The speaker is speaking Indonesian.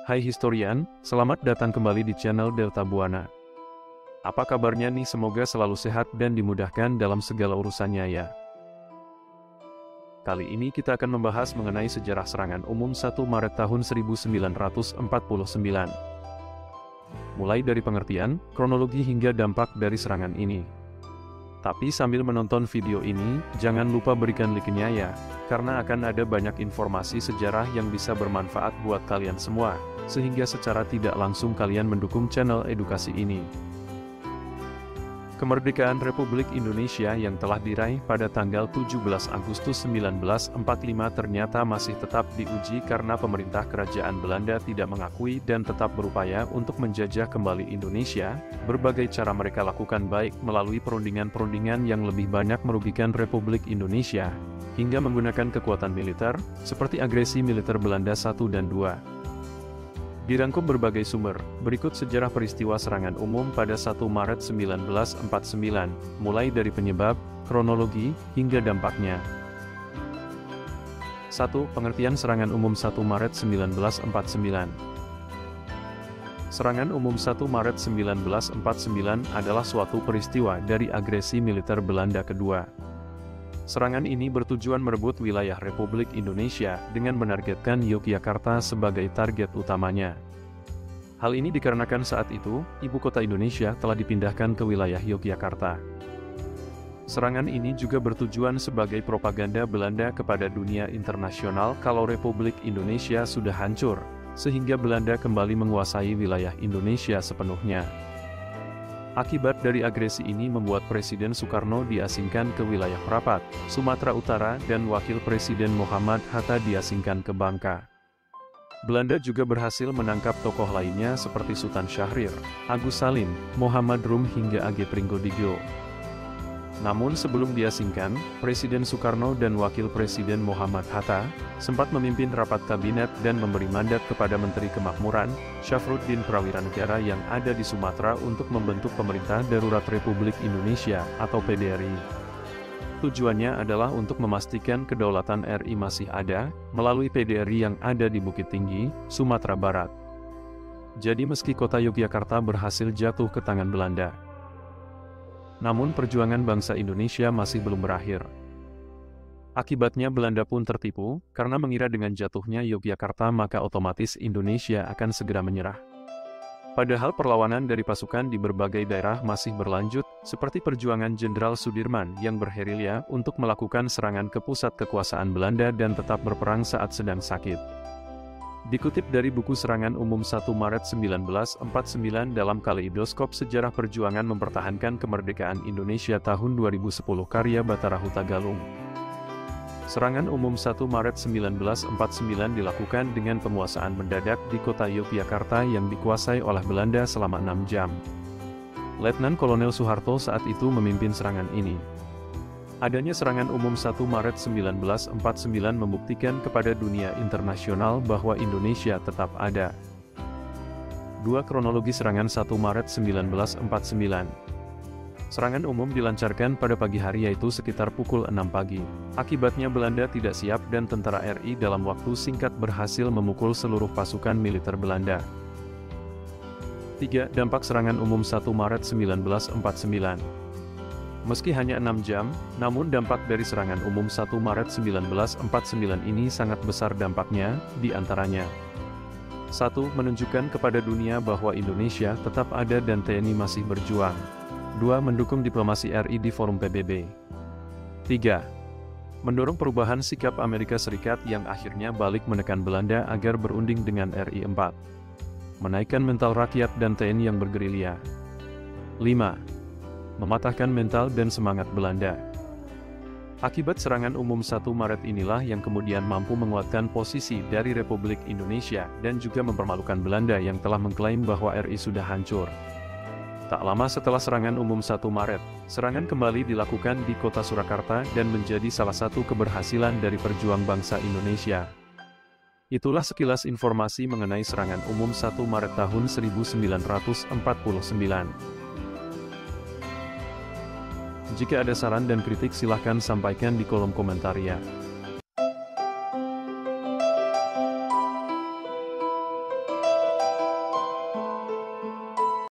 Hai historian, selamat datang kembali di channel Delta Buana. Apa kabarnya nih? Semoga selalu sehat dan dimudahkan dalam segala urusannya ya. Kali ini kita akan membahas mengenai sejarah serangan umum 1 Maret tahun 1949. Mulai dari pengertian, kronologi hingga dampak dari serangan ini. Tapi sambil menonton video ini, jangan lupa berikan like-nya ya, karena akan ada banyak informasi sejarah yang bisa bermanfaat buat kalian semua, sehingga secara tidak langsung kalian mendukung channel edukasi ini. Kemerdekaan Republik Indonesia yang telah diraih pada tanggal 17 Agustus 1945 ternyata masih tetap diuji karena pemerintah Kerajaan Belanda tidak mengakui dan tetap berupaya untuk menjajah kembali Indonesia. Berbagai cara mereka lakukan baik melalui perundingan-perundingan yang lebih banyak merugikan Republik Indonesia, hingga menggunakan kekuatan militer, seperti agresi militer Belanda 1 dan 2. Dirangkum berbagai sumber, berikut sejarah peristiwa serangan umum pada 1 Maret 1949, mulai dari penyebab, kronologi, hingga dampaknya. 1. Pengertian serangan umum 1 Maret 1949. Serangan umum 1 Maret 1949 adalah suatu peristiwa dari agresi militer Belanda kedua. Serangan ini bertujuan merebut wilayah Republik Indonesia dengan menargetkan Yogyakarta sebagai target utamanya. Hal ini dikarenakan saat itu, ibu kota Indonesia telah dipindahkan ke wilayah Yogyakarta. Serangan ini juga bertujuan sebagai propaganda Belanda kepada dunia internasional kalau Republik Indonesia sudah hancur, sehingga Belanda kembali menguasai wilayah Indonesia sepenuhnya. Akibat dari agresi ini membuat Presiden Soekarno diasingkan ke wilayah Prapat, Sumatera Utara dan Wakil Presiden Muhammad Hatta diasingkan ke Bangka. Belanda juga berhasil menangkap tokoh lainnya seperti Sultan Syahrir, Agus Salim, Muhammad Rum hingga A.G. Pringgodigyo. Namun sebelum diasingkan, Presiden Soekarno dan Wakil Presiden Muhammad Hatta sempat memimpin rapat kabinet dan memberi mandat kepada Menteri Kemakmuran, Syafruddin Prawiranegara yang ada di Sumatera untuk membentuk Pemerintah Darurat Republik Indonesia atau PDRI. Tujuannya adalah untuk memastikan kedaulatan RI masih ada, melalui PDRI yang ada di Bukit Tinggi, Sumatera Barat. Jadi meski kota Yogyakarta berhasil jatuh ke tangan Belanda, namun perjuangan bangsa Indonesia masih belum berakhir. Akibatnya Belanda pun tertipu, karena mengira dengan jatuhnya Yogyakarta maka otomatis Indonesia akan segera menyerah. Padahal perlawanan dari pasukan di berbagai daerah masih berlanjut, seperti perjuangan Jenderal Sudirman yang bergerilya untuk melakukan serangan ke pusat kekuasaan Belanda dan tetap berperang saat sedang sakit. Dikutip dari buku Serangan Umum 1 Maret 1949 dalam Kaleidoskop Sejarah Perjuangan Mempertahankan Kemerdekaan Indonesia tahun 2010 karya Batara Hutagalung. Serangan Umum 1 Maret 1949 dilakukan dengan penguasaan mendadak di kota Yogyakarta yang dikuasai oleh Belanda selama 6 jam. Letnan Kolonel Soeharto saat itu memimpin serangan ini. Adanya serangan umum 1 Maret 1949 membuktikan kepada dunia internasional bahwa Indonesia tetap ada. 2. Kronologi serangan 1 Maret 1949. Serangan umum dilancarkan pada pagi hari yaitu sekitar pukul 6 pagi. Akibatnya Belanda tidak siap dan tentara RI dalam waktu singkat berhasil memukul seluruh pasukan militer Belanda. 3. Dampak serangan umum 1 Maret 1949. Meski hanya 6 jam, namun dampak dari serangan umum 1 Maret 1949 ini sangat besar dampaknya, di antaranya 1. Menunjukkan kepada dunia bahwa Indonesia tetap ada dan TNI masih berjuang. 2. Mendukung diplomasi RI di forum PBB. 3. Mendorong perubahan sikap Amerika Serikat yang akhirnya balik menekan Belanda agar berunding dengan RI. 4. Menaikkan mental rakyat dan TNI yang bergerilya. 5. Mematahkan mental dan semangat Belanda. Akibat serangan umum 1 Maret inilah yang kemudian mampu menguatkan posisi dari Republik Indonesia dan juga mempermalukan Belanda yang telah mengklaim bahwa RI sudah hancur. Tak lama setelah serangan umum 1 Maret, serangan kembali dilakukan di kota Surakarta dan menjadi salah satu keberhasilan dari perjuang bangsa Indonesia. Itulah sekilas informasi mengenai serangan umum 1 Maret tahun 1949. Jika ada saran dan kritik silahkan sampaikan di kolom komentar ya.